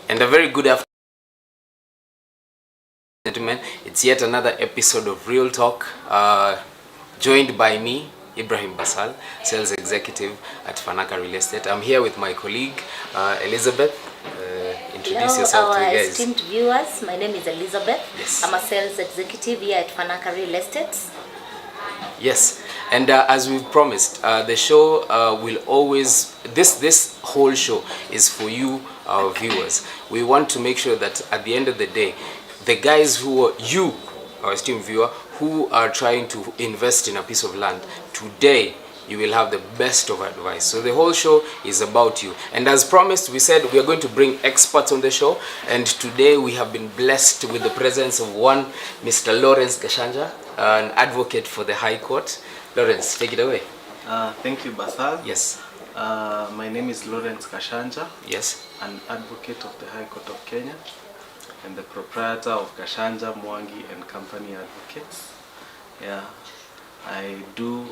And a very good afternoon, gentlemen. It's yet another episode of Real Talk, joined by me, Ibrahim Basal, sales executive at Fanaka Real Estate. I'm here with my colleague, Elizabeth. Introduce Hello, yourself to our you guys. esteemed viewers. My name is Elizabeth. Yes. I'm a sales executive here at Fanaka Real Estate. Yes, and as we've promised, the show will always, this whole show is for you, our viewers. We want to make sure that at the end of the day, the guys who are you, our esteemed viewer, who are trying to invest in a piece of land, today you will have the best of advice. So the whole show is about you. And as promised, we said we are going to bring experts on the show. And today we have been blessed with the presence of one Mr. Lawrence Gashanja, an advocate for the High Court. Lawrence, take it away. Thank you, Basal. Yes. My name is Lawrence Gashanja, Yes. an advocate of the High Court of Kenya and the proprietor of Gashanja, Mwangi and Company Advocates. Yeah, I do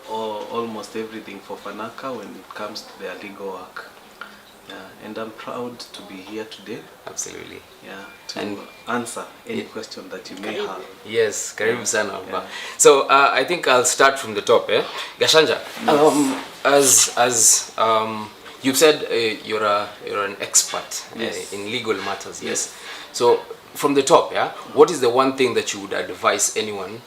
almost everything for Fanaka when it comes to their legal work. Yeah, and I'm proud to be here today. Absolutely. Yeah, to answer any question that you may have. Yes, karibu sana. Yeah. So I think I'll start from the top. Gashanja, as you've said, you're an expert Yes. in legal matters. Yes. So from the top, what is the one thing that you would advise anyone?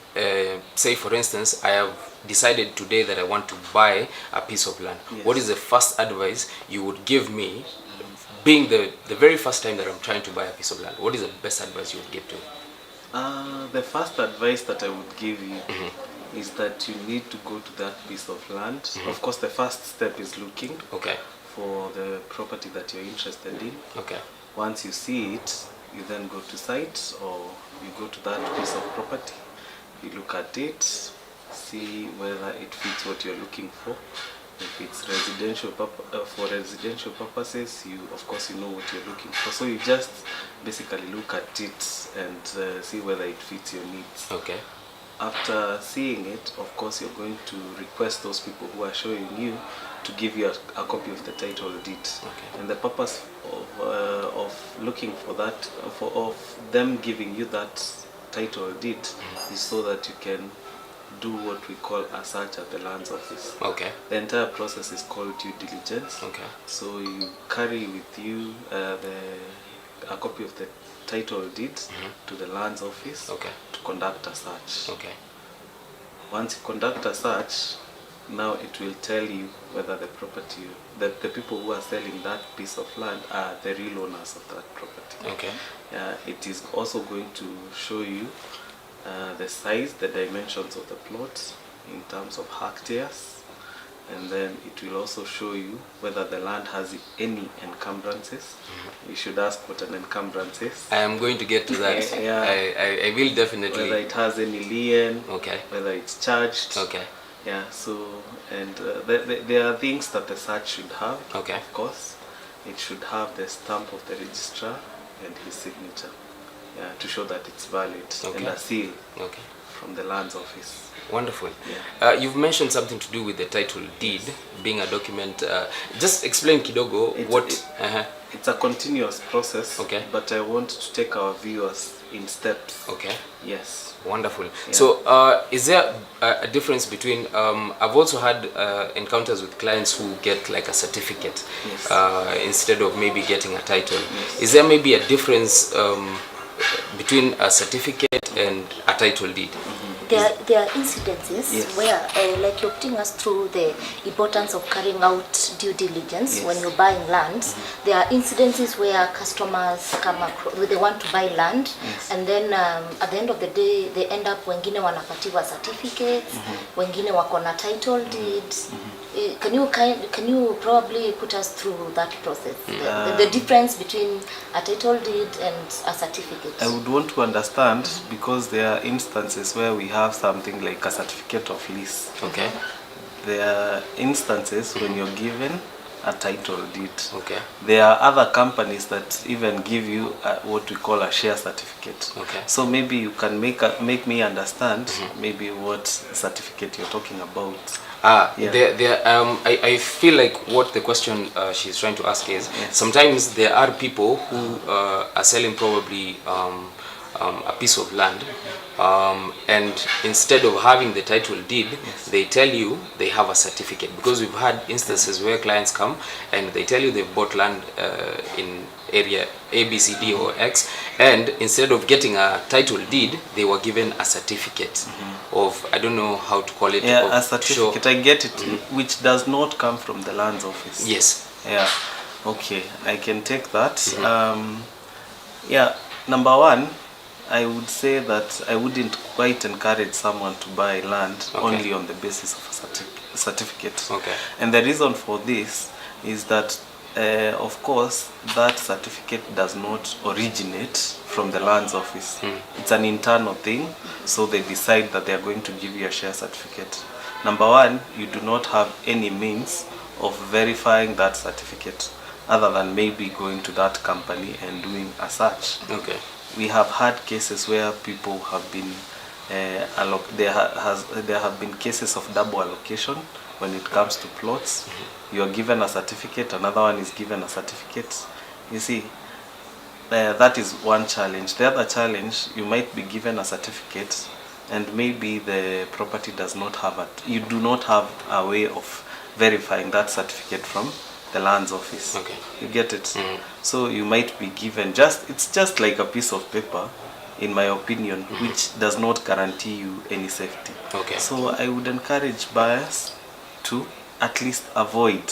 Say, for instance, I have decided today that I want to buy a piece of land. Yes. What is the first advice you would give me, being the very first time that I'm trying to buy a piece of land? What is the best advice you would give to me? The first advice that I would give you is that you need to go to that piece of land. Of course, the first step is looking Okay. for the property that you're interested in. Okay. Once you see it, you then go to site or you go to that piece of property. You look at it, see whether it fits what you're looking for. If it's residential for residential purposes, you of course you know what you're looking for. So you just basically look at it and see whether it fits your needs. Okay. After seeing it, of course, you're going to request those people who are showing you to give you a copy of the title deed. Okay. And the purpose of looking for that, of them giving you that title deed, is so that you can do what we call a search at the lands office. Okay. The entire process is called due diligence. Okay. So you carry with you a copy of the title deed to the lands office Okay. to conduct a search. Okay. Once you conduct a search, now it will tell you whether the property, the people who are selling that piece of land are the real owners of that property. Okay. It is also going to show you the size, the dimensions of the plot in terms of hectares, and then it will also show you whether the land has any encumbrances. You should ask what an encumbrance is. I am going to get to that. Yeah. I will definitely. Whether it has any lien, Okay. whether it's charged. Okay. Yeah, so, and there are things that the search should have. Okay. Of course, it should have the stamp of the registrar and his signature, yeah, to show that it's valid, Okay. and a seal Okay. from the lands office. Wonderful. Yeah. You've mentioned something to do with the title deed being a document. Just explain kidogo what. It's a continuous process. Okay. But I want to take our viewers in steps. Okay. Yes. Wonderful. Yeah. So, is there a difference between? I've also had encounters with clients who get like a certificate instead of maybe getting a title. Yes. Is there maybe a difference between a certificate and a title deed? There are incidences Yes. where, like you're putting us through the importance of carrying out due diligence Yes. when you're buying land. There are incidences where customers come across, they want to buy land, and then at the end of the day they end up, wengine wanapatiwa certificates, wengine wako na title deeds. Can you probably put us through that process, the difference between a title deed and a certificate? I would want to understand, because there are instances where we have something like a certificate of lease. Okay. There are instances when you're given a title deed. Okay. There are other companies that even give you what we call a share certificate. Okay. So maybe you can make me understand maybe what certificate you're talking about. Yeah. I feel like what the question she's trying to ask is, sometimes there are people who are selling probably a piece of land, and instead of having the title deed, they tell you they have a certificate, because we've had instances where clients come and they tell you they've bought land in area A, B, C, D or X, and instead of getting a title deed, they were given a certificate of, I don't know how to call it. Yeah, of a certificate, I get it, which does not come from the lands office. Yes. Yeah, okay, I can take that. Yeah, number one, I would say that I wouldn't quite encourage someone to buy land only on the basis of a certificate. Okay. And the reason for this is that, of course, that certificate does not originate from the lands office. It's an internal thing, so they decide that they are going to give you a share certificate. Number one, you do not have any means of verifying that certificate other than maybe going to that company and doing a search. Okay. We have had cases where people have been there have been cases of double allocation when it comes to plots. You are given a certificate, another one is given a certificate. You see, that is one challenge. The other challenge, you might be given a certificate and maybe the property does not have you do not have a way of verifying that certificate from the lands office. Okay. You get it? So you might be given it's just like a piece of paper, in my opinion, which does not guarantee you any safety. Okay. So I would encourage buyers to at least avoid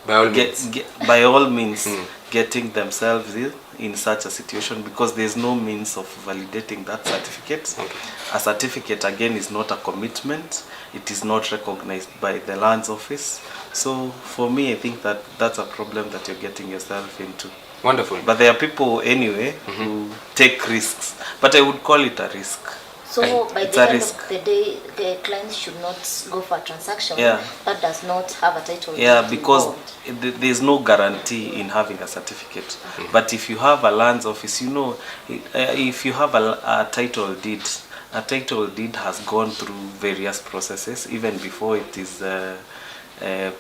By all means. by all means getting themselves in such a situation, because there's no means of validating that certificate. Okay. A certificate, again, is not a commitment. It is not recognized by the lands office. So for me, I think that that's a problem that you're getting yourself into. Wonderful. But there are people anyway who take risks, but I would call it a risk. So by It's the a end risk. of the day, the clients should not go for a transaction Yeah. that does not have a title. Yeah, deed because involved. there's no guarantee in having a certificate. But if you have a lands office, you know, if you have a title deed has gone through various processes even before it is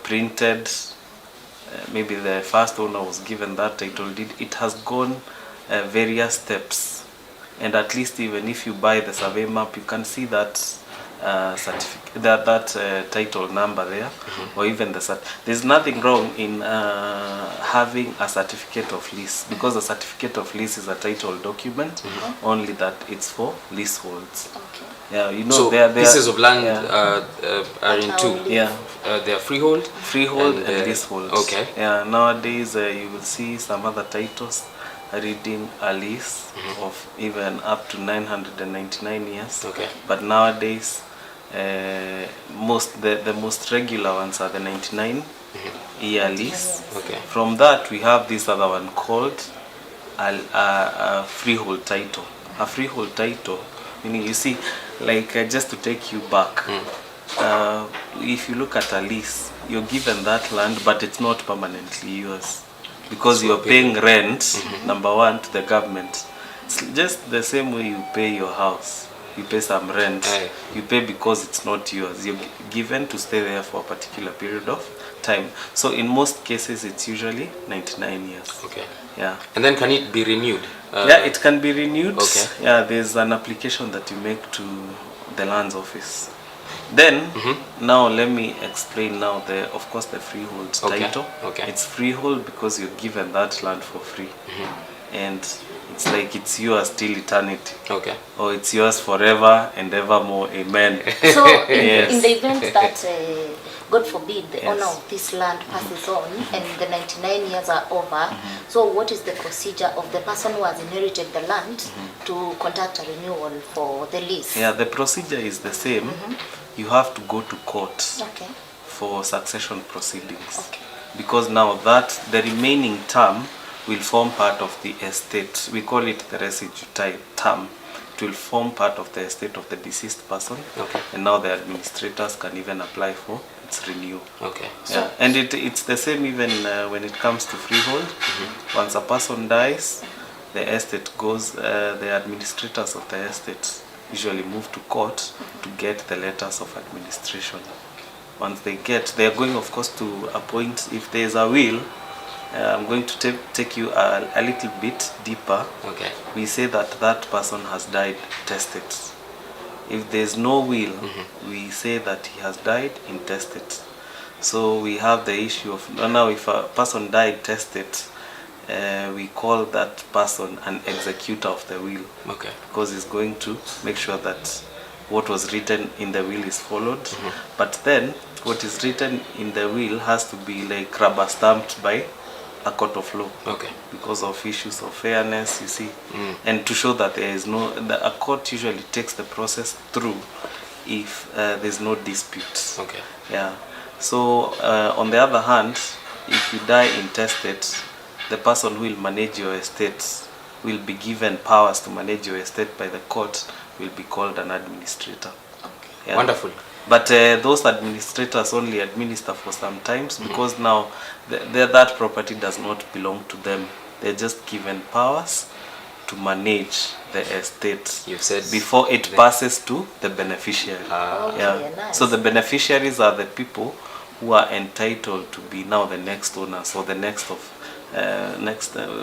printed. Maybe the first owner was given that title deed. It has gone various steps, and at least even if you buy the survey map, you can see that certificate, that title number there, or even the there's nothing wrong in having a certificate of lease, because a certificate of lease is a title document, only that it's for leaseholds. Okay. Yeah, you know, So they're pieces of land yeah. are in two. Yeah. They are freehold. Freehold and And, leasehold. okay. Yeah, nowadays you will see some other titles reading a lease of even up to 999 years. Okay. But nowadays, the most regular ones are the 99 year lease. Okay. From that, we have this other one called a freehold title. A freehold title, meaning, you see, like just to take you back, if you look at a lease, you're given that land, but it's not permanently yours, because you're paying rent, number one, to the government. It's just the same way you pay your house. You pay some rent. Aye. You pay because it's not yours. You're given to stay there for a particular period of time. So in most cases, it's usually 99 years. Okay. Yeah. And then can it be renewed? Yeah, it can be renewed. Okay. Yeah, there's an application that you make to the lands office. Then, now let me explain now of course, the freehold title. Okay. It's freehold because you're given that land for free. And it's like it's yours till eternity. Okay. Or it's yours forever and evermore. Amen. So Yes. in the event that, God forbid, the Yes. owner of this land passes on and the 99 years are over, so what is the procedure of the person who has inherited the land to contact a renewal for the lease? Yeah, the procedure is the same. You have to go to court Okay. for succession proceedings. Okay. Because now that the remaining term will form part of the estate. We call it the residue term. It will form part of the estate of the deceased person. Okay. And now the administrators can even apply for its renewal. Okay. Yeah. And it's the same even when it comes to freehold. Once a person dies, the estate goes, the administrators of the estate usually move to court to get the letters of administration. Once they are going, of course, to appoint, if there is a will, I'm going to take you a little bit deeper. Okay. We say that that person has died testate. If there's no will, we say that he has died intestate. So we have the issue of, now if a person died testate, we call that person an executor of the will. Okay. Because he's going to make sure that what was written in the will is followed. But then what is written in the will has to be like rubber stamped by a court of law. Okay. Because of issues of fairness, you see, and to show that there is no, a court usually takes the process through if there's no dispute. Okay. Yeah. So on the other hand, if you die intestate, the person who will manage your estate will be given powers to manage your estate by the court, will be called an administrator. Okay. Yeah. Wonderful. But those administrators only administer for some times, because now that property does not belong to them. They're just given powers to manage the estate. You've said before it passes to the beneficiary. Okay, nice. So the beneficiaries are the people who are entitled to be now the next owners, or the next of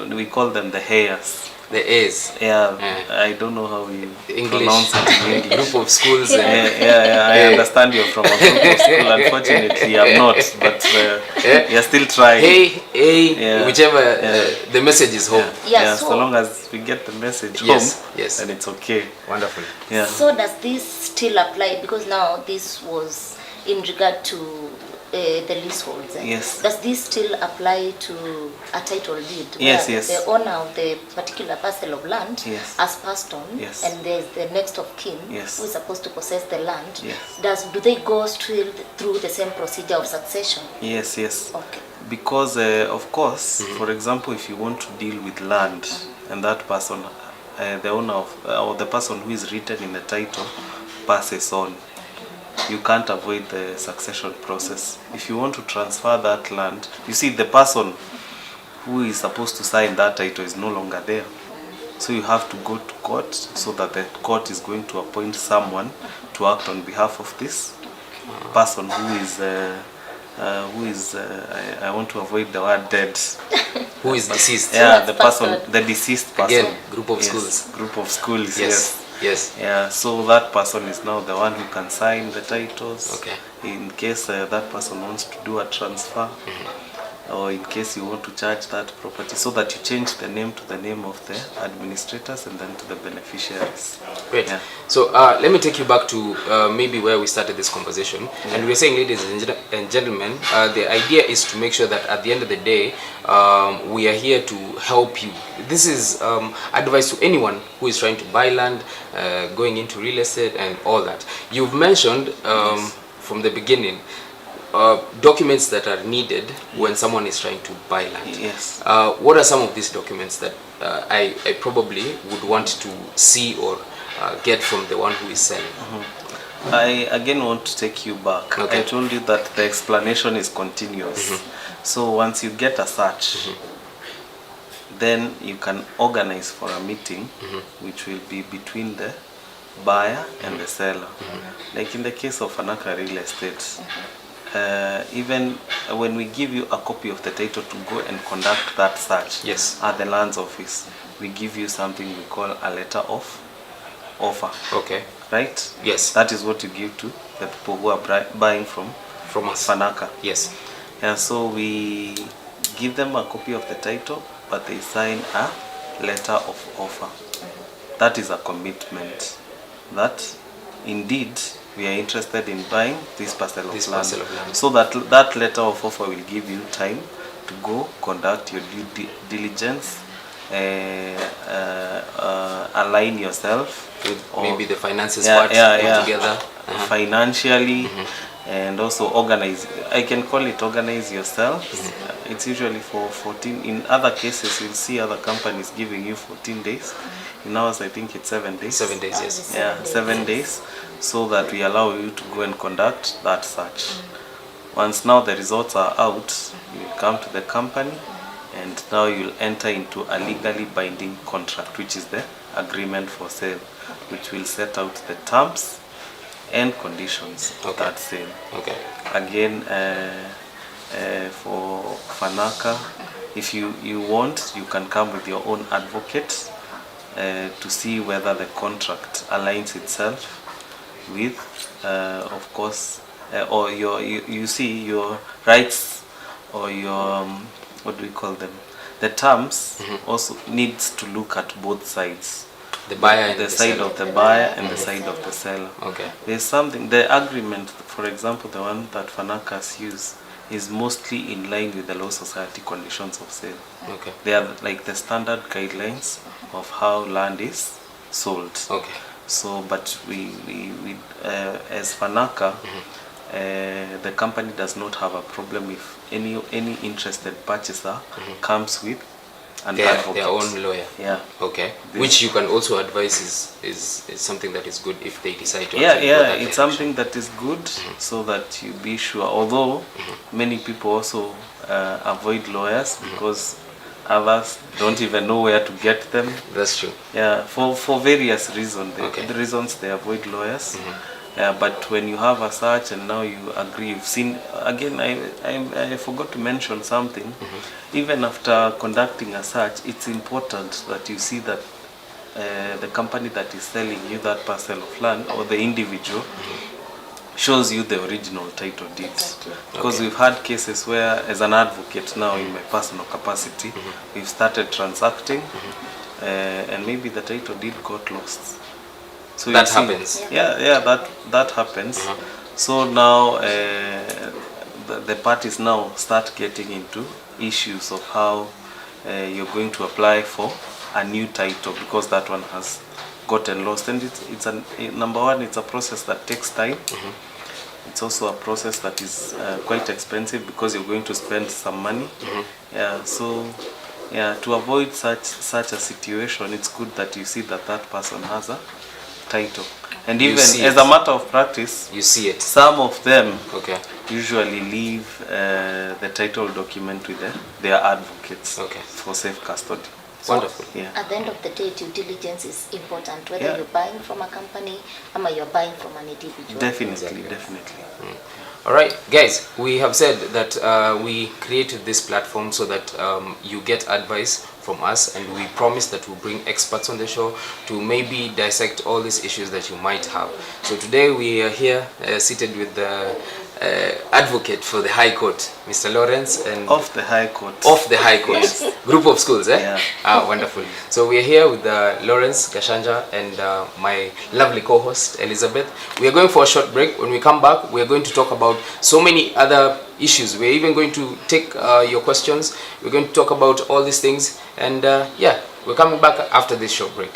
we call them the heirs. The A's. Yeah, I don't know how we pronounce it in English. Group of schools. I understand you're from a group of school. Unfortunately, I'm not, but you're still trying. Whichever the message is home. Yeah, so long as we get the message Yes, home, yes. then it's okay. Wonderful. Yeah. So does this still apply? Because now this was in regard to the leaseholds. Yes. Does this still apply to a title deed? Yes, where yes. The owner of the particular parcel of land Yes. has passed on, Yes. and there's the next of kin Yes. who is supposed to possess the land. Yes. Do they go still through the same procedure of succession? Yes, yes. Okay. Because of course, for example, if you want to deal with land, and that person, the owner of, or the person who is written in the title, passes on, you can't avoid the succession process. If you want to transfer that land, you see, the person who is supposed to sign that title is no longer there. So you have to go to court, so that the court is going to appoint someone to act on behalf of this person who is I want to avoid the word dead. Who is deceased? Yeah, that's the person, passed on. the deceased person. Again, group of schools. Group of schools. Yes. Yes. Yeah, so that person is now the one who can sign the titles. Okay. In case that person wants to do a transfer, or in case you want to charge that property, so that you change the name to the name of the administrators and then to the beneficiaries. Great. Yeah. So let me take you back to maybe where we started this conversation. And we're saying, ladies and gentlemen, the idea is to make sure that at the end of the day, we are here to help you. This is advice to anyone who is trying to buy land, going into real estate and all that. You've mentioned from the beginning documents that are needed when someone is trying to buy land. Yes. What are some of these documents that I probably would want to see or get from the one who is selling? I again want to take you back. Okay. I told you that the explanation is continuous. So once you get a search, then you can organize for a meeting, which will be between the buyer and the seller. Like in the case of Fanaka Real Estate, even when we give you a copy of the title to go and conduct that search at the lands office, we give you something we call a letter of offer. Okay. Right? Yes. That is what you give to the people who are buying from us. Fanaka. Yes. And so we give them a copy of the title, but they sign a letter of offer. That is a commitment that indeed we are interested in buying this parcel of land. So that letter of offer will give you time to go conduct your due diligence, align yourself with maybe the finances part together. Financially, and also organize. I can call it organize yourself. It's usually for 14. In other cases, you'll see other companies giving you 14 days. In ours, I think it's 7 days. 7 days, yes. Yeah, 7 days, so that we allow you to go and conduct that search. Once now the results are out, you come to the company, and now you'll enter into a legally binding contract, which is the agreement for sale, which will set out the terms and conditions of Okay. that sale. Okay. Again, for Fanaka, if you want, you can come with your own advocate to see whether the contract aligns itself with, of course, or you see your rights or your what do we call them? The terms also needs to look at both sides. The buyer and The side seller. of the buyer and the side of the seller. Okay. There's something, the agreement, for example, the one that Fanakas use is mostly in line with the Law Society conditions of sale. Okay. They are like the standard guidelines of how land is sold. Okay. So, but we as Fanaka, the company does not have a problem if any interested purchaser comes with an advocate. Their own lawyer. Yeah. Okay. This- Which you can also advise is something that is good if they decide to. Yeah, actually go that it's direction. something that is good so that you be sure. Although many people also avoid lawyers because others don't even know where to get them. That's true. Yeah, for various reasons. Okay. The reasons they avoid lawyers. But when you have a search and now you agree, you've seen, again, I forgot to mention something. Even after conducting a search, it's important that you see that the company that is selling you that parcel of land or the individual shows you the original title deeds. Because Okay. we've had cases where, as an advocate now in my personal capacity, we've started transacting and maybe the title deed got lost. So you That see- happens. Yeah, that happens. So now the parties now start getting into issues of how you're going to apply for a new title because that one has gotten lost, and it's number one, it's a process that takes time. It's also a process that is quite expensive because you're going to spend some money. Yeah, so yeah, to avoid such a situation, it's good that you see that that person has a title, and You even see as it. a matter of practice, You see it. some of them Okay. usually leave the title document with their advocates Okay. for safe custody. Wonderful. Yeah. At the end of the day, due diligence is important, whether Yeah. you're buying from a company or you're buying from an individual. Definitely, definitely. All right, guys, we have said that we created this platform so that you get advice from us, and we promise that we'll bring experts on the show to maybe dissect all these issues that you might have. So today we are here seated with the advocate for the High Court, Mr. Lawrence, and Of the High Court. of the High Court group of schools, eh? Yeah. Ah, wonderful. So we are here with Lawrence Gashanja and my lovely co-host Elizabeth. We are going for a short break. When we come back, we are going to talk about so many other issues. We're even going to take your questions. We're going to talk about all these things, and yeah, we're coming back after this short break.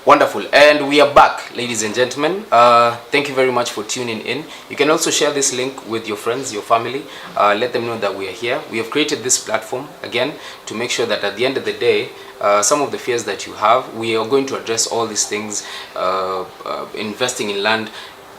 Wonderful. And we are back, ladies and gentlemen. Thank you very much for tuning in. You can also share this link with your friends, your family. Let them know that we are here. We have created this platform, again, to make sure that at the end of the day, some of the fears that you have, we are going to address all these things, investing in land,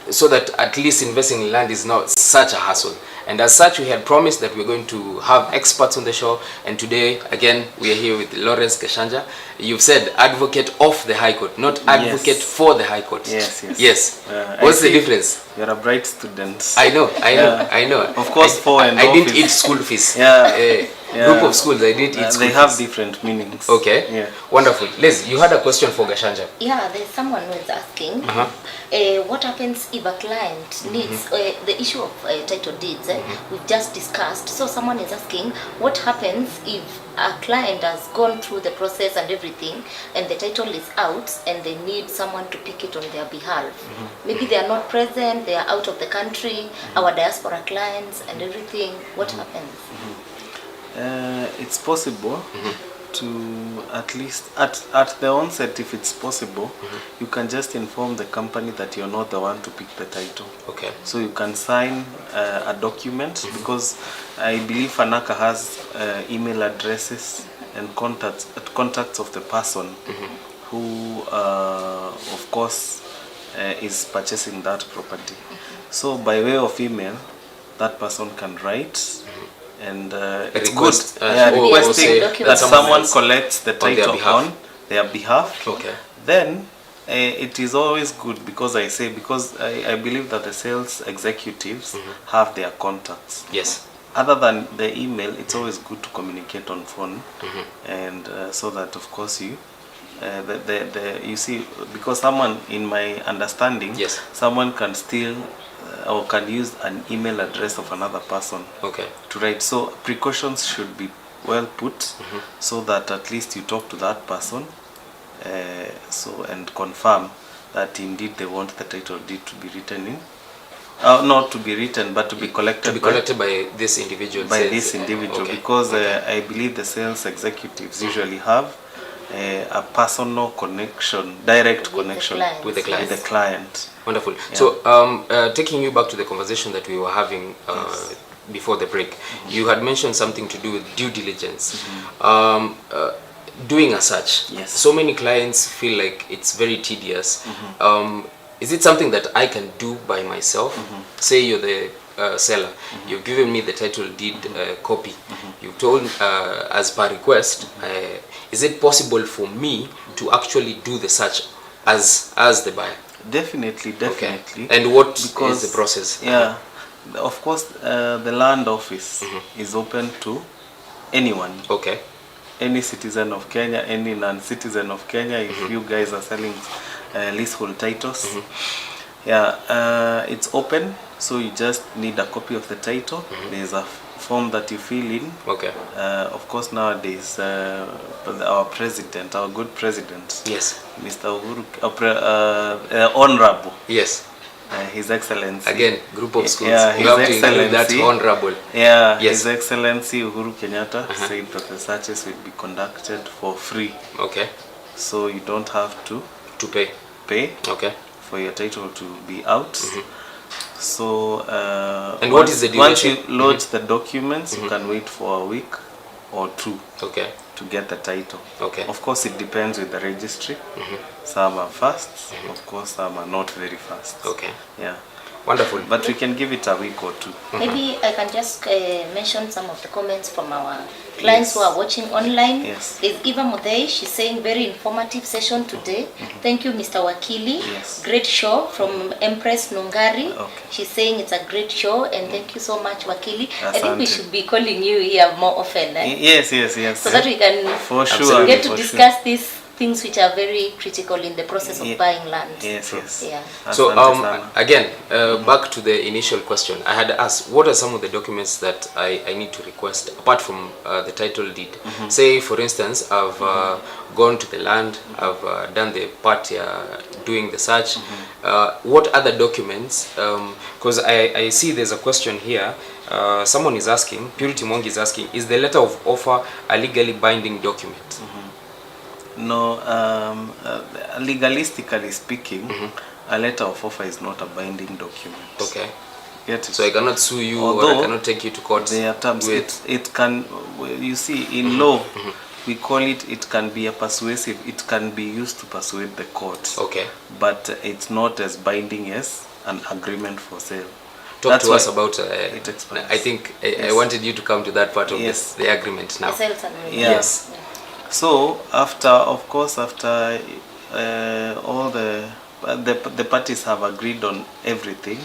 so that at least investing in land is not such a hassle. And as such, we had promised that we're going to have experts on the show, and today, again, we are here with Lawrence Kashanja. You've said advocate of the High Court, not advocate for the High Court. Yes. Yes. What's the difference? You're a bright student. I know. Of course, for and I off didn't is- eat school fees. Yeah. Group of schools, I didn't eat school They have fees. different meanings. Okay. Yeah. Wonderful. Liz, you had a question for Kashanja. Yeah, there's someone who is asking, what happens if a client needs the issue of title deeds? We've just discussed. So someone is asking, what happens if a client has gone through the process and everything, and the title is out, and they need someone to pick it on their behalf? Maybe they are not present, they are out of the country, our diaspora clients and everything. What happens? It's possible to at least at the onset, if it's possible, you can just inform the company that you're not the one to pick the title. Okay. So you can sign a document, because I believe Fanaka has email addresses and contacts of the person who, of course, is purchasing that property. So by way of email, that person can write. And it's request, good. Requesting that someone else collects the title on their behalf. Okay. Then it is always good, because I believe that the sales executives have their contacts. Yes. Other than the email, it's always good to communicate on phone, and so that, of course, you you see, because someone, in my understanding, Yes. someone can steal or can use an email address of another person Okay. to write. So precautions should be well put, so that at least you talk to that person, and confirm that indeed they want the title deed to be written in, not to be written, but to be collected. To be collected by this individual. by this individual, Okay. because I believe the sales executives usually have a personal connection, direct connection client. With the client. with the client. Wonderful. So, taking you back to the conversation that we were having before the break, you had mentioned something to do with due diligence. Doing a search. Yes. So many clients feel like it's very tedious. Is it something that I can do by myself? Say you're the seller. You've given me the title deed copy. You've told, as per request, is it possible for me to actually do the search as the buyer? Definitely. Okay. And what Because, is the process? Yeah, of course, the land office is open to anyone, Okay. any citizen of Kenya, any non-citizen of Kenya. If you guys are selling leasehold titles, it's open. So you just need a copy of the title. There's a form that you fill in. Okay. Of course, nowadays, our president, our good president, Yes. Mr. Uhuru, Honorable, Yes. His Excellency. Again, group of schools. Yeah, You His have to include that Excellency. honorable. Yeah, Yes. His Excellency Uhuru Kenyatta said that the searches will be conducted for free. Okay. So you don't have to To pay. pay Okay. for your title to be out. So And what is the once duration? you load the documents, you can wait for a week or two Okay. to get the title. Okay. Of course, it depends with the registry. Some are fast, of course, some are not very fast. Okay. Yeah, Wonderful. but we can give it a week or two. Maybe I can just mention some of the comments from our clients Yes. who are watching online. Yes. There's Eva Mudei. She's saying very informative session today. Thank you, Mr. Wakili. Yes. Great show from Empress Nungari. Okay. She's saying it's a great show, and thank you so much, Wakili. I think we Asante. should be calling you here more often, Yes. so that we can For sure. Absolutely. get to for discuss these things which are very critical in the process of Yeah. buying land. Yes, yes. Yeah. So Asante sana. again, back to the initial question. I had asked, what are some of the documents that I need to request apart from the title deed? Say, for instance, I've gone to the land, I've done the part doing the search. What other documents? Because I see there's a question here. Someone is asking, Purity Mwangi is asking, is the letter of offer a legally binding document? No, legalistically speaking, a letter of offer is not a binding document. Okay. Get it? So I cannot sue you, or I Although cannot take you to court. There are terms. with- It can, you see, in law, we call it can be a persuasive, it can be used to persuade the court. Okay. But it's not as binding as an agreement for sale. Talk That's to us why about. it expires. I think I Yes. wanted you to come to that part of Yes. the agreement now. The sales agreement. Yeah. Yes. So after, of course, after all the parties have agreed on everything,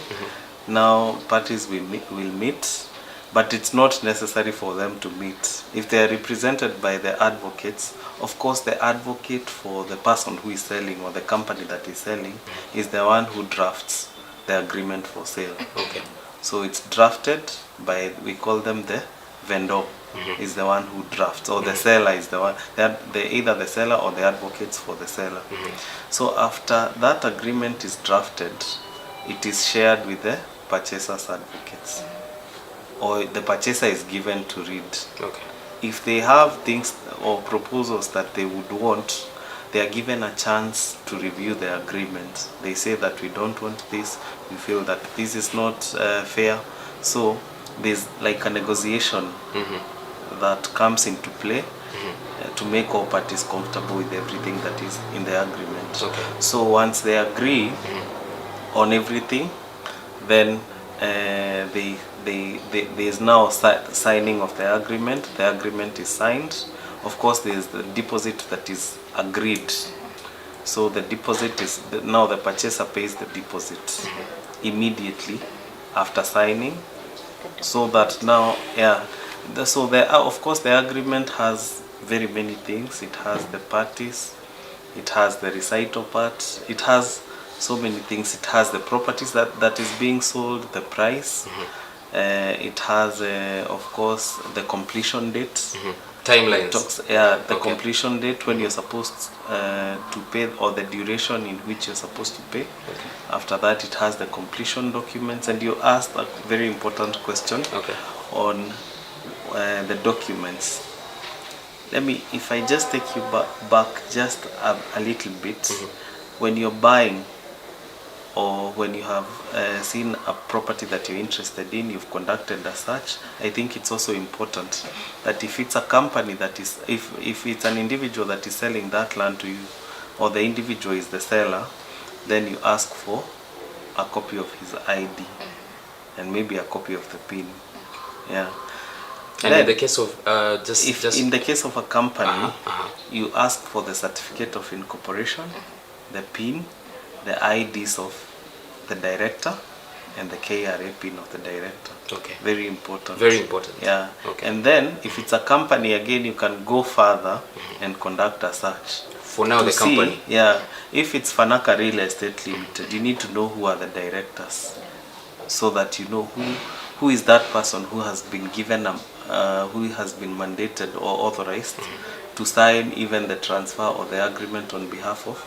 now parties will meet, but it's not necessary for them to meet. If they are represented by the advocates, of course the advocate for the person who is selling or the company that is selling is the one who drafts the agreement for sale. Okay. So it's drafted by, we call them the vendor, is the one who drafts, or the seller is the one, they either the seller or the advocates for the seller. So after that agreement is drafted, it is shared with the purchaser's advocates, or the purchaser is given to read. Okay. If they have things or proposals that they would want, they are given a chance to review the agreement. They say that we don't want this, we feel that this is not fair. So there's like a negotiation that comes into play to make all parties comfortable with everything that is in the agreement. Okay. So once they agree on everything, then there's now signing of the agreement. The agreement is signed. Of course, there's the deposit that is agreed. So the deposit is, now the purchaser pays the deposit immediately after signing. So that now, yeah, so of course the agreement has very many things. It has the parties, it has the recital part, it has so many things. It has the properties that is being sold, the price. It has, of course, the completion date. Timelines. The Okay. completion date, when you're supposed to pay, or the duration in which you're supposed to pay. After that, it has the completion documents, and you asked a very important question Okay. on the documents. If I just take you back just a little bit, when you're buying, or when you have seen a property that you're interested in, you've conducted a search, I think it's also important that if it's a company that is, if it's an individual that is selling that land to you, or the individual is the seller, then you ask for a copy of his ID and maybe a copy of the PIN. Yeah. And Then, in the case of in the case of a company, you ask for the certificate of incorporation, the PIN, the IDs of the director, and the KRA PIN of the director. Okay. Very important. Very important. Yeah. Okay. And then if it's a company, again, you can go further and conduct a search. For now, To the company. see, yeah. If it's Fanaka Real Estate Limited, you need to know who are the directors, so that you know who is that person who has been given who has been mandated or authorized to sign even the transfer or the agreement on behalf of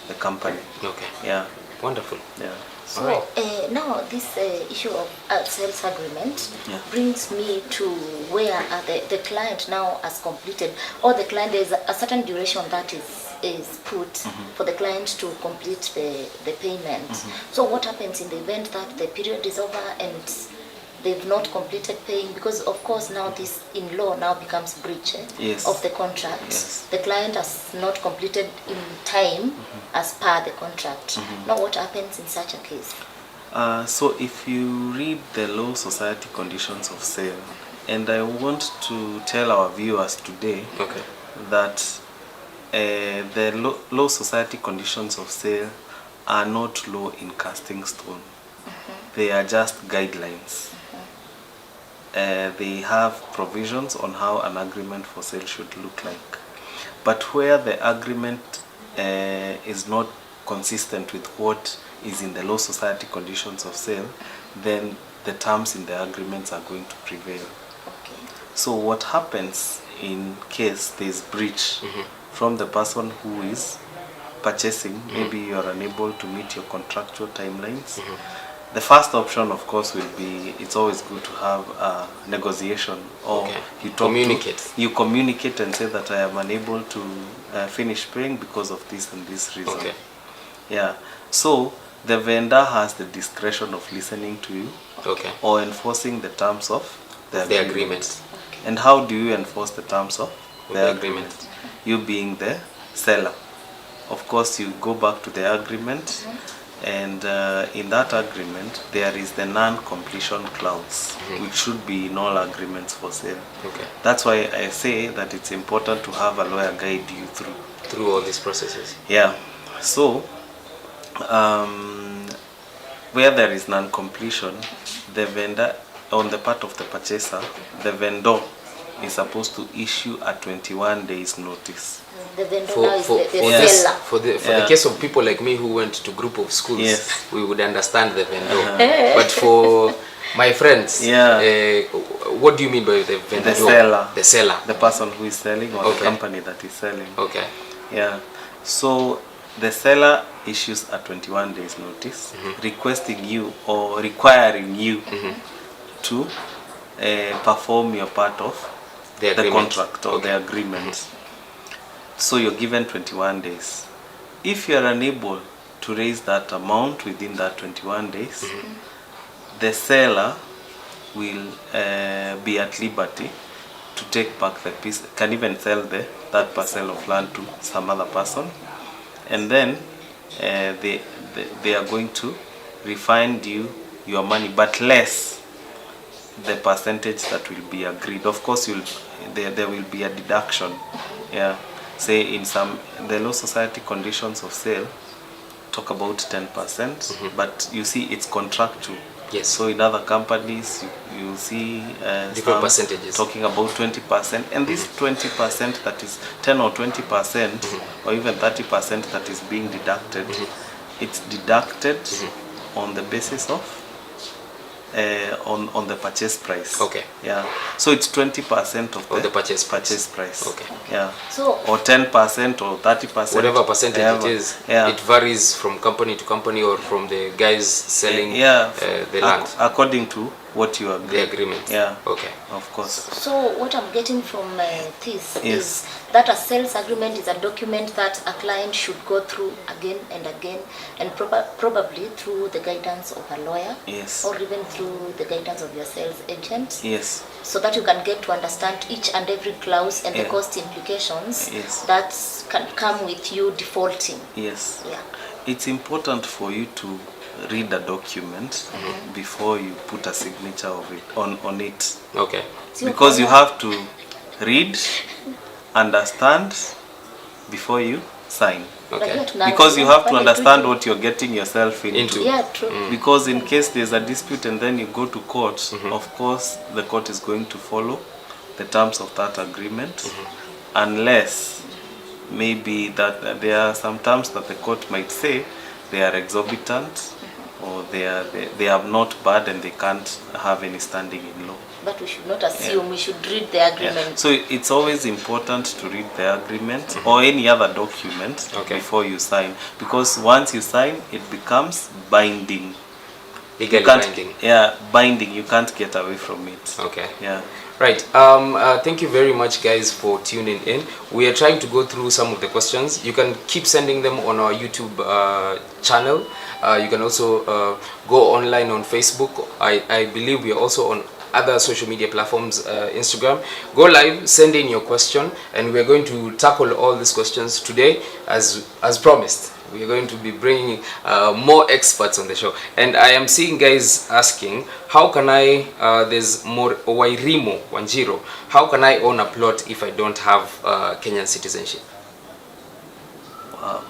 the company. Okay. Yeah. Wonderful. Yeah. So Alright. now this issue of sales agreement Yeah. brings me to where the client now has completed, or the client, there's a certain duration that is put for the client to complete the payment. So what happens in the event that the period is over and they've not completed paying? Because of course now this in law now becomes breach Yes. of the contract. Yes. The client has not completed in time as per the contract. Now what happens in such a case? So if you read the Law Society Conditions of Sale, and I want to tell our viewers today Okay. that the Law Society Conditions of Sale are not law in casting stone. They are just guidelines. They have provisions on how an agreement for sale should look like. But where the agreement is not consistent with what is in the Law Society Conditions of Sale, then the terms in the agreements are going to prevail. Okay. So what happens in case there is breach from the person who is purchasing, maybe you are unable to meet your contractual timelines, The first option, of course, will be, it's always good to have a negotiation, or Okay. you talk Communicate. you communicate and say that I am unable to finish paying because of this and this reason. Okay. Yeah. So the vendor has the discretion of listening to you Okay. or enforcing the terms of the The agreement. agreement. And how do you enforce the terms of The agreement. You being the seller. Of course, you go back to the agreement, and in that agreement, there is the non-completion clause, which should be in all agreements for sale. Okay. That's why I say that it's important to have a lawyer guide you through. Through all these processes. Yeah. So, where there is non-completion, the vendor, on the part of the purchaser, the vendor is supposed to issue a 21 days notice. The vendor For, now is for, the for, Yes. this, seller. for the Yeah. case of people like me who went to group of schools, Yes. we would understand the vendor. But for my friends, Yeah. what do you mean by the vendor? The seller. The seller. The person who is selling, or Okay. the company that is selling. Okay. Yeah. So the seller issues a 21 days notice, requesting you or requiring you to perform your part of The the agreement. contract or Okay. the agreement. So you're given 21 days. If you're unable to raise that amount within that 21 days, the seller will be at liberty to take back the piece, can even sell that parcel of land to some other person, and then they are going to refund you your money, but less the percentage that will be agreed. Of course, there will be a deduction. Yeah, say in some the law society conditions of sale talk about 10%, but you see it's contractual. Yes. So in other companies, you see Different some percentages. talking about 20%, and this 20% that is 10 or 20%, or even 30% that is being deducted, it's deducted on the basis of on the purchase price. Okay. Yeah. So it's 20% of the purchase price. price. Okay. Yeah. So Or 10% or 30%. Whatever percentage whatever. it is, Yeah. it varies from company to company or from the guys selling Yeah. the land. According to what you agree. The agreement. Yeah. Okay. Of course. So what I'm getting from this Yes. is that a sales agreement is a document that a client should go through again and again, and probably through the guidance of a lawyer, Yes. or even through the guidance of your sales agent, Yes. so that you can get to understand each and every clause and the Yeah. cost implications Yes. that can come with you defaulting. Yes. Yeah. It's important for you to read a document before you put a signature of it on it, Okay. because you have to read, understand before you sign, Okay. because you have to understand what you're getting yourself into. Yeah, true. Because in case there's a dispute and then you go to court, of course the court is going to follow the terms of that agreement, unless maybe that there are some terms that the court might say they are exorbitant, or they are not bad and they can't have any standing in law. But we should not assume, we should read the agreement. Yeah. So it's always important to read the agreement or any other document Okay. before you sign, because once you sign, it becomes binding. Legally You can't, binding. yeah, binding. You can't get away from it. Okay. Yeah. Right. Thank you very much, guys, for tuning in. We are trying to go through some of the questions. You can keep sending them on our YouTube channel. You can also go online on Facebook. I believe we are also on other social media platforms, Instagram. Go live, send in your question, and we are going to tackle all these questions today, as promised. We are going to be bringing more experts on the show, and I am seeing guys asking, how can I there's more Wairimo Wanjiro, how can I own a plot if I don't have Kenyan citizenship? Wow.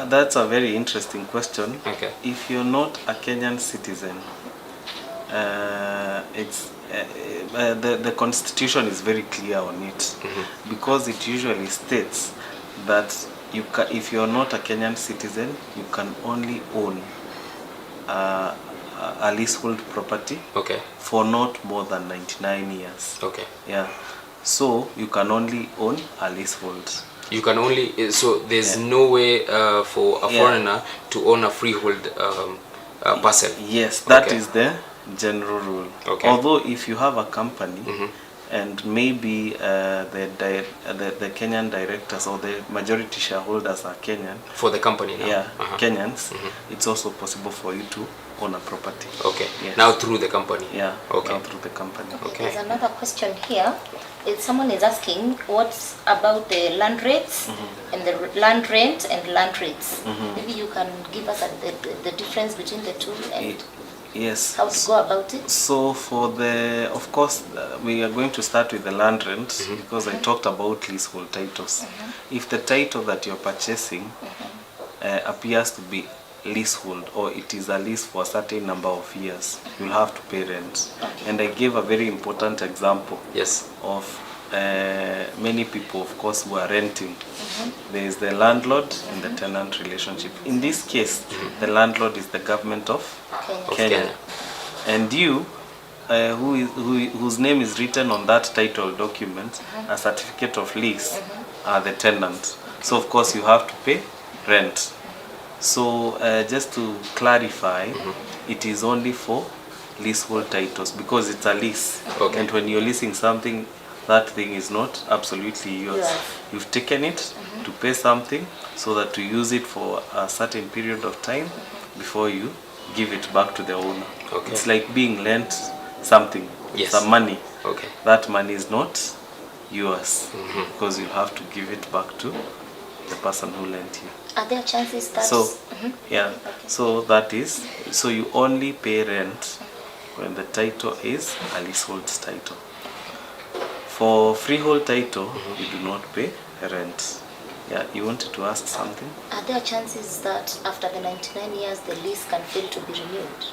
That's a very interesting question. Okay. If you're not a Kenyan citizen, it's the constitution is very clear on it, because it usually states that if you're not a Kenyan citizen, you can only own a leasehold property Okay. for not more than 99 years. Okay. Yeah. So you can only own a leasehold. You can only, so there's no way for a Yeah. foreigner to own a freehold parcel. Yes, that Okay. is the general rule. Okay. Although if you have a company and maybe the Kenyan directors or the majority shareholders are Kenyan, For the company now. yeah, Uh-huh. Kenyans, it's also possible for you to own a property. Okay. Yes. Now through the company. Yeah, Okay. now through the company. Okay. There's another question here. Someone is asking what's about the land rates and the land rent and land rates. Maybe you can give us the difference between the two and Yes. how to go about it. So for the, of course, we are going to start with the land rent because I talked about leasehold titles. If the title that you're purchasing appears to be leasehold or it is a lease for a certain number of years, you'll have to pay rent. And I gave a very important example Yes. of many people, of course, who are renting. There is the landlord and the tenant relationship. In this case, the landlord is the government of Kenya. Kenya. Kenya. And you, whose name is written on that title document, a certificate of lease, are the tenant. So of course you have to pay rent. So just to clarify, it is only for leasehold titles because it's a lease. Okay. And when you're leasing something, that thing is not absolutely yours. Yes. You've taken it to pay something so that to use it for a certain period of time before you give it back to the owner. Okay. It's like being lent something, Yes. some money. Okay. That money is not yours because you have to give it back to the person who lent you. Are there chances that So, yeah, so that is, so you only pay rent when the title is a leasehold title. For freehold title, you do not pay rent. Yeah, you wanted to ask something? are there chances that after the 99 years the lease can fail to be renewed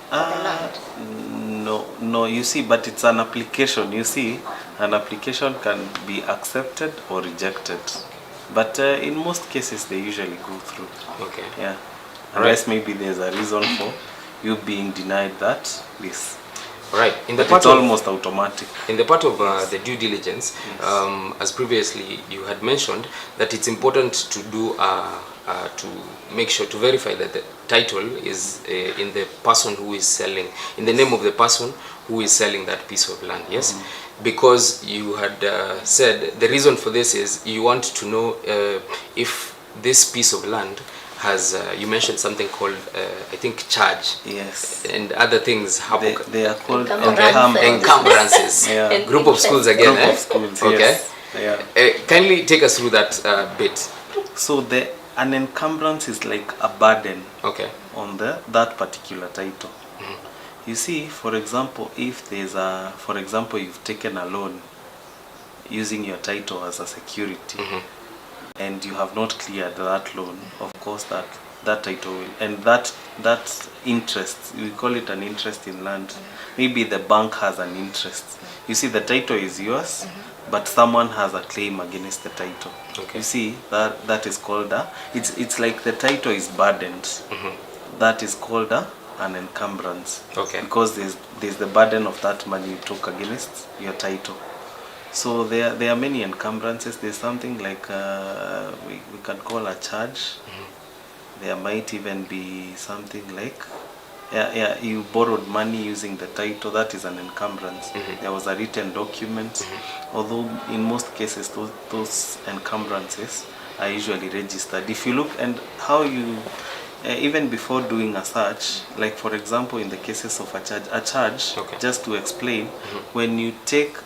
for the land? No, you see, but it's an application. You see, an application can be accepted or rejected. But in most cases, they usually go through. Okay. Yeah. Unless maybe there's a reason for you being denied that lease. Right. In the But part it's of almost automatic. in the part of the due diligence, as previously you had mentioned, that it's important to do to make sure to verify that the title is in the person who is selling, in the name of the person who is selling that piece of land. Yes, because you had said the reason for this is you want to know if this piece of land has you mentioned something called I think charge Yes. and other things. They are called Encumbrances. Encumbrances. Yeah. And Group of schools again. Group eh? of schools, Okay. yes. Yeah. Kindly take us through that bit. So an encumbrance is like a burden Okay. on that particular title. You see, for example, if there's for example, you've taken a loan using your title as a security, and you have not cleared that loan, of course that title will, and that interest, we call it an interest in land. Maybe the bank has an interest. You see, the title is yours, but someone has a claim against the title. Okay. You see, that is called it's like the title is burdened. That is called an encumbrance. Okay. Because there's the burden of that money you took against your title. So there are many encumbrances. There's something like we can call a charge. There might even be something like you borrowed money using the title. That is an encumbrance. There was a written document. Although in most cases those encumbrances are usually registered. If you look and how you even before doing a search, like for example in the cases of a charge, Okay. just to explain, when you take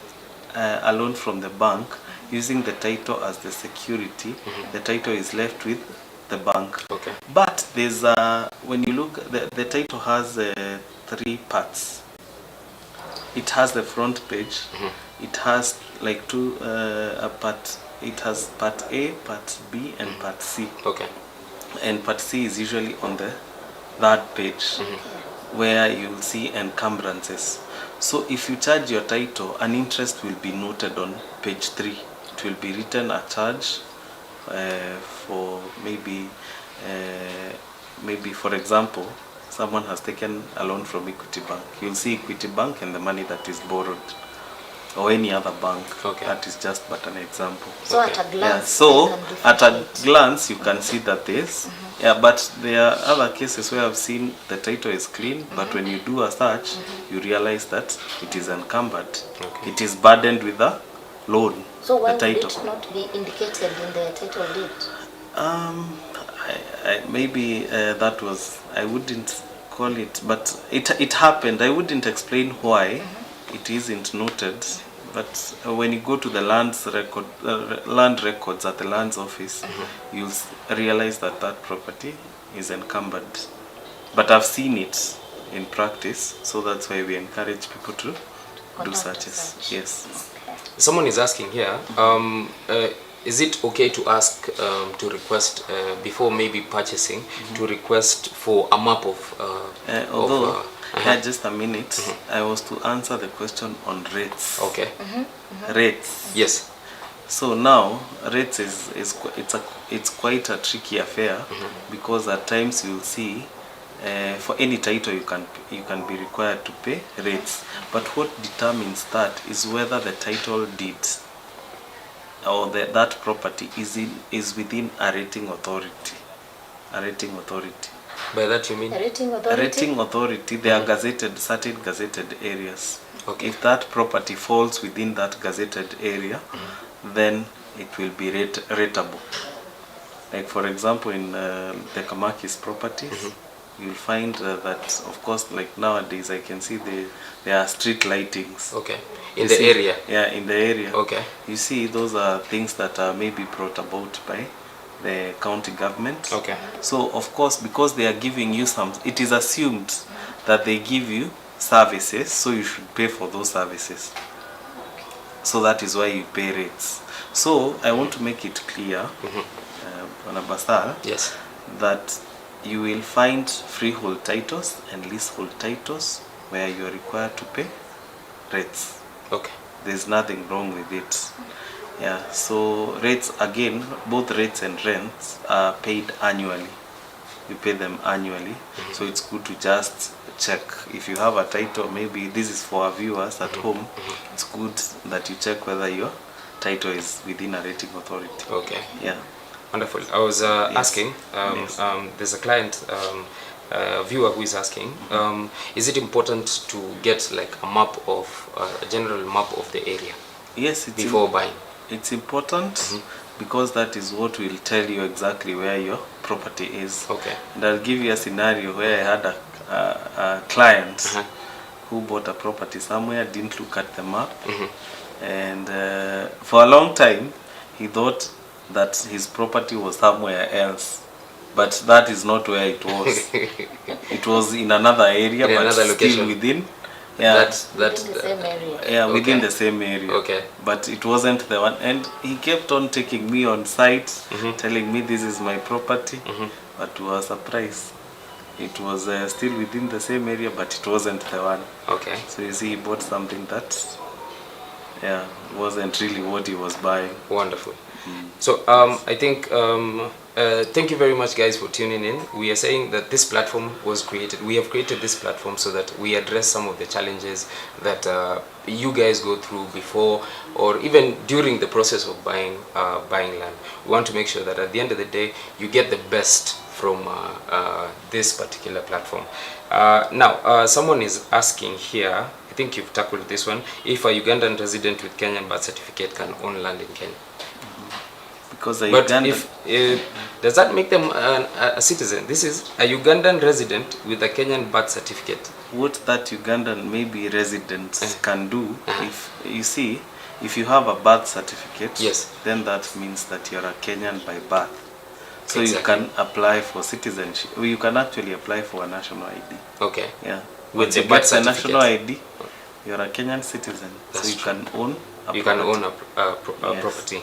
a loan from the bank using the title as the security, the title is left with the bank. Okay. But there's when you look, the title has 3 parts. It has the front page. It has like a part. It has part A, part B, and part C. Okay. And part C is usually on the third page, where you'll see encumbrances. So if you charge your title, an interest will be noted on page 3. It will be written a charge for maybe for example, someone has taken a loan from Equity Bank. You'll see Equity Bank and the money that is borrowed, or any other bank. Okay. That is just but an example. So Okay. at a glance, So I can at a differentiate. glance you can see that there's Yeah, but there are other cases where I've seen the title is clean, but when you do a search, you realize that it is encumbered. Okay. It is burdened with a loan. So why the would title. it not be indicated in the title deed? Maybe that was, I wouldn't call it, but it happened. I wouldn't explain why it isn't noted. But when you go to the land records at the lands office, you'll realize that that property is encumbered. But I've seen it in practice, so that's why we encourage people to do Conduct searches. search. Yes. Someone is asking here, is it okay to ask to request before maybe purchasing to request for a map of Although, just a minute, I was to answer the question on rates. okay. Rates. Yes. So now rates it's quite a tricky affair because at times you'll see for any title you can be required to pay rates, but what determines that is whether the title deed or that property is within a rating authority. A rating authority. By that you mean? A rating A authority? rating authority, they are certain gazetted areas. Okay. If that property falls within that gazetted area, then it will be rateable. Like for example, in the Kamakis properties, you'll find that, of course, like nowadays, I can see there are street lightings. Okay. In You the see- area. Yeah, in the area. Okay. You see, those are things that are maybe brought about by the county government. Okay. So of course, because they are giving you it is assumed that they give you services, so you should pay for those services. So that is why you pay rates. So I want to make it clear, Bwana Basal, Yes. that you will find freehold titles and leasehold titles where you are required to pay rates. Okay. There's nothing wrong with it. Yeah, so rates, again, both rates and rents are paid annually. You pay them annually. So it's good to just check. If you have a title, maybe this is for our viewers at home, it's good that you check whether your title is within a rating authority. Okay. Yeah. Wonderful. I was asking, Yes. there's a client, viewer who is asking, is it important to get like a map of, a general map of the area Yes, it's before buying? It's important because that is what will tell you exactly where your property is. Okay. And I'll give you a scenario where I had a client who bought a property somewhere, didn't look at the map, and for a long time he thought that his property was somewhere else, but that is not where it was. It was in another area, In but another still location. within. Yeah. That Within the same area. Yeah, within Okay. the same area. Okay. But it wasn't the one. And he kept on taking me on site, telling me this is my property. But to our surprise, it was still within the same area, but it wasn't the one. Okay. So you see, he bought something that, yeah, wasn't really what he was buying. Wonderful. So I think thank you very much, guys, for tuning in. We are saying that this platform was created. We have created this platform so that we address some of the challenges that you guys go through before or even during the process of buying land. We want to make sure that at the end of the day, you get the best from this particular platform. Now, someone is asking here. I think you've tackled this one. If a Ugandan resident with Kenyan birth certificate can own land in Kenya. Because a But Ugandan, if does that make them a citizen? This is a Ugandan resident with a Kenyan birth certificate. what that Ugandan maybe resident can do, if you see, if you have a birth certificate, Yes. then that means that you're a Kenyan by birth. So Exactly. you can apply for citizenship. Well, you can actually apply for a national ID. Okay. Yeah. With Once the you birth get the national certificate. ID, you're a Kenyan citizen. That's so you true. can own a You can property. own a Yes. property.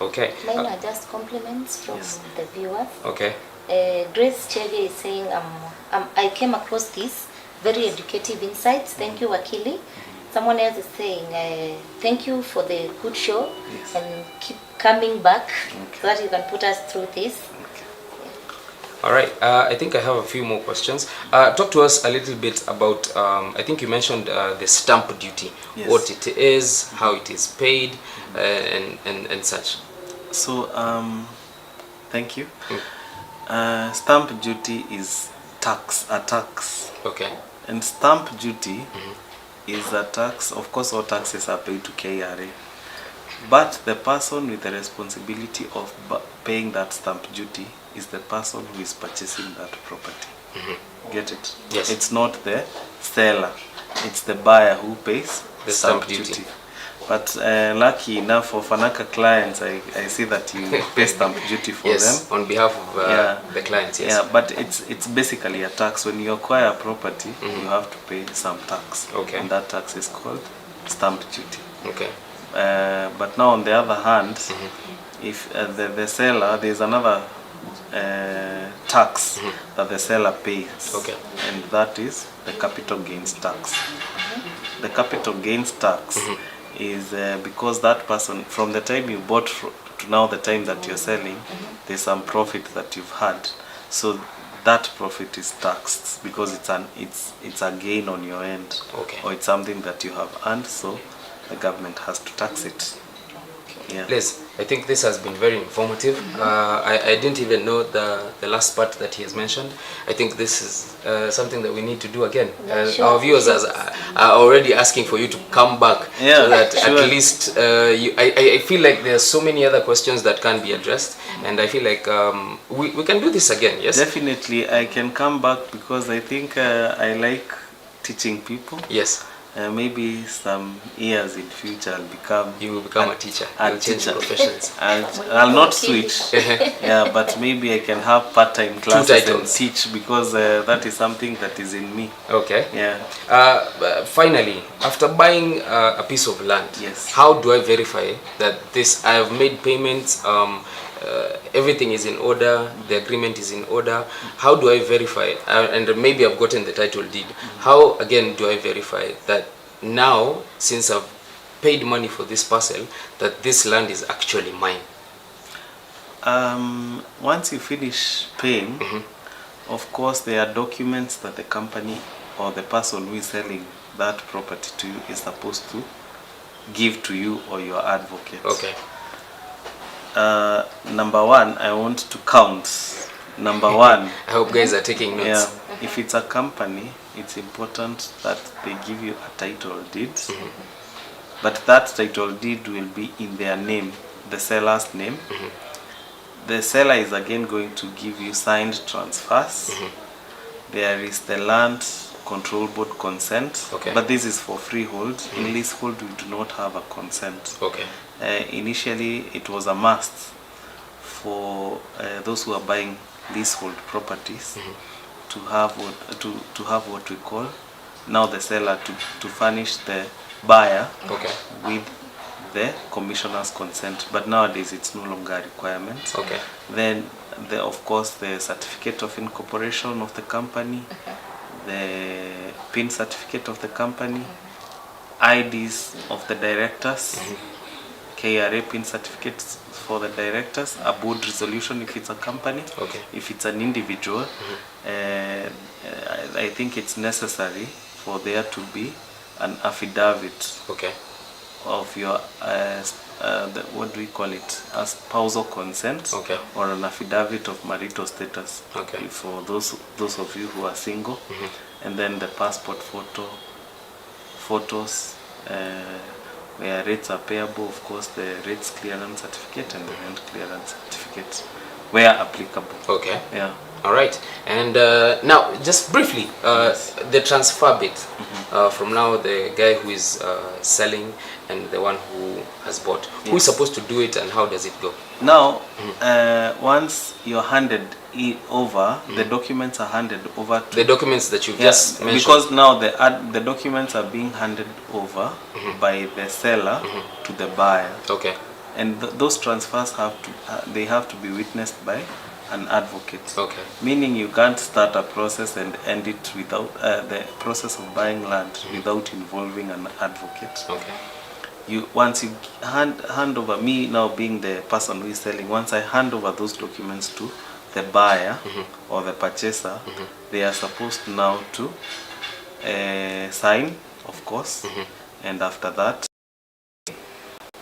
Okay. Mine are just compliments from Yes. the viewers. Okay. Grace Chege is saying, I came across this very educative insights. Thank you, Wakili. Someone else is saying, thank you for the good show Yes. and keep coming back Okay. so that you can put us through this. All right. I think I have a few more questions. Talk to us a little bit about. I think you mentioned the stamp duty. Yes. What it is, how it is paid, and such. So, thank you. Stamp duty is a tax. Okay. And stamp duty is a tax. Of course, all taxes are paid to KRA. But the person with the responsibility of paying that stamp duty is the person who is purchasing that property. Get it? Yes. It's not the seller. It's the buyer who pays the stamp duty. But lucky enough for Fanaka clients, I see that you pay stamp duty for yes, them. on behalf of the clients, yes. Yeah, but it's basically a tax. When you acquire a property, you have to pay some tax. Okay. And that tax is called stamp duty. Okay. But now on the other hand, if the seller, there's another tax that the seller pays. Okay. And that is the capital gains tax. The capital gains tax is because that person, from the time you bought to now the time that you're selling, there's some profit that you've had. So that profit is taxed because it's a gain on your end. Okay. Or it's something that you have earned, so the government has to tax it. Yeah. Liz, I think this has been very informative. I didn't even know the last part that he has mentioned. I think this is something that we need to do again. Sure. Our viewers are already asking for you to come back, so that sure. at least I feel like there are so many other questions that can be addressed, and I feel like we can do this again. Yes, definitely I can come back because I think I like teaching people. Yes. Maybe some years in future You will become a teacher. I'll You'll change teach professions. I'll not switch. Yeah, but maybe I can have part-time classes and teach because that is something that is in me. Okay. Yeah. Finally, after buying a piece of land, yes, how do I verify that I have made payments, everything is in order, the agreement is in order? How do I verify, and maybe I've gotten the title deed, how again do I verify that now, since I've paid money for this parcel, that this land is actually mine? Once you finish paying, of course there are documents that the company or the person who is selling that property to you is supposed to give to you or your advocate. Okay. Number one, I want to count. Number one. I hope guys are taking notes. Yeah, if it's a company, it's important that they give you a title deed. But that title deed will be in their name, the seller's name. The seller is again going to give you signed transfers. There is the land control board consent. Okay. But this is for freehold. In leasehold, we do not have a consent. Okay. Initially, it was a must for those who are buying leasehold properties to have what we call now the seller to furnish the buyer with the commissioner's consent. But nowadays, it's no longer a requirement. Okay. Then, of course, the certificate of incorporation of the company, the PIN certificate of the company, IDs of the directors, KRA PIN certificates for the directors, a board resolution if it's a company. Okay. If it's an individual, I think it's necessary for there to be an affidavit of your what do we call it, a spousal consent, or an affidavit of marital status, for those of you who are single, and then the passport photos where rates are payable, of course the rates clearance certificate and the rent clearance certificate where applicable. Okay. Yeah. All right. And now, just briefly, the transfer bit from now the guy who is selling and the one who has bought. Who is supposed to do it and how does it go? Now, once you're handed it over, the documents are handed over to... The documents that you've just mentioned. Because now the documents are being handed over by the seller to the buyer. Okay. And those transfers have to be witnessed by an advocate. Okay. Meaning you can't start a process and end it without the process of buying land without involving an advocate. Okay. Once you hand over, me now being the person who is selling, once I hand over those documents to the buyer or the purchaser, they are supposed now to sign, of course, and after that,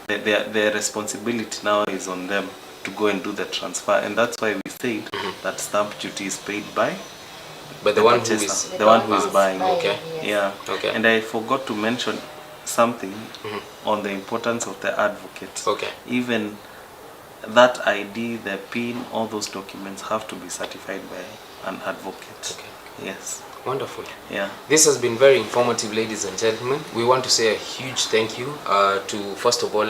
their responsibility now is on them to go and do the transfer, and that's why we said that stamp duty is paid by But the one who purchaser, is the one who is buying. Okay. Yes. Yeah. Okay. And I forgot to mention something on the importance of the advocate. Okay. Even that ID, the PIN, all those documents have to be certified by an advocate. Okay. Yes. Wonderful. Yeah. This has been very informative, ladies and gentlemen. We want to say a huge thank you to, first of all,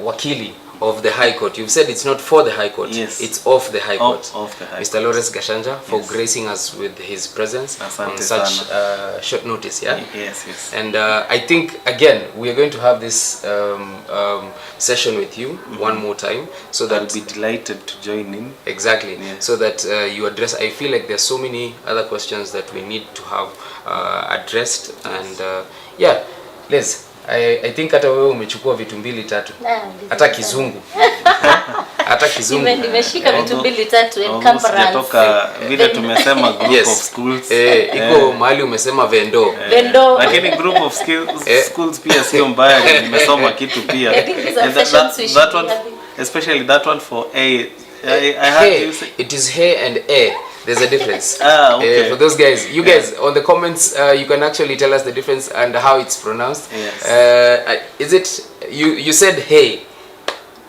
Wakili of the High Court. You've said it's not for the High Court, Yes. it's of the High Court. Of the High Mr. Court. Lawrence Gashanja, for Yes. gracing us with his presence Asante on such sana. short notice. Yeah. Yes, yes. And I think, again, we are going to have this session with you one more time, so I'll that be delighted to join in. exactly, Yes. so that you address. I feel like there's so many other questions that we need to have addressed, and yeah, Liz, I think hata wewe umechukua vitu mbili tatu, hata kizungu hata kizungu. Nimeshika vitu mbili tatu Almost sijatoka vile tumesema group Yes. of schools. Iko mahali umesema vendo. Vendo. Lakini group of schools pia sio mbaya, nimesoma kitu pia. I think these are And that sessions we should one, be having. especially that one for A. I heard Hey, you say, it is hey and a. There's a difference. okay. For those guys, you guys on the comments, you can actually tell us the difference and how it's pronounced. Yes. Is it you said hey?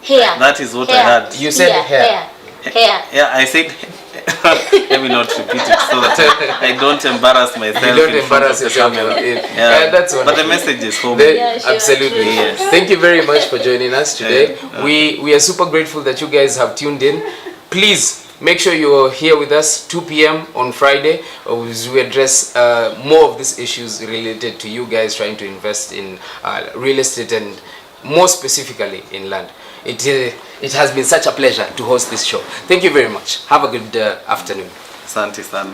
Hair. That is what I Hair. heard. You said hair. Hair. Yeah, I said. Let me not repeat it so that I don't embarrass myself. You don't in front embarrass of the yourself. camera. Yeah, that's what. But the message is home. Yeah, sure, Absolutely. true. Yes. Thank you very much for joining us today. Yeah. We are super grateful that you guys have tuned in. Please make sure you're here with us 2 p.m. on Friday as we address more of these issues related to you guys trying to invest in real estate and more specifically in land. It has been such a pleasure to host this show. Thank you very much. Have a good afternoon. Asante sana.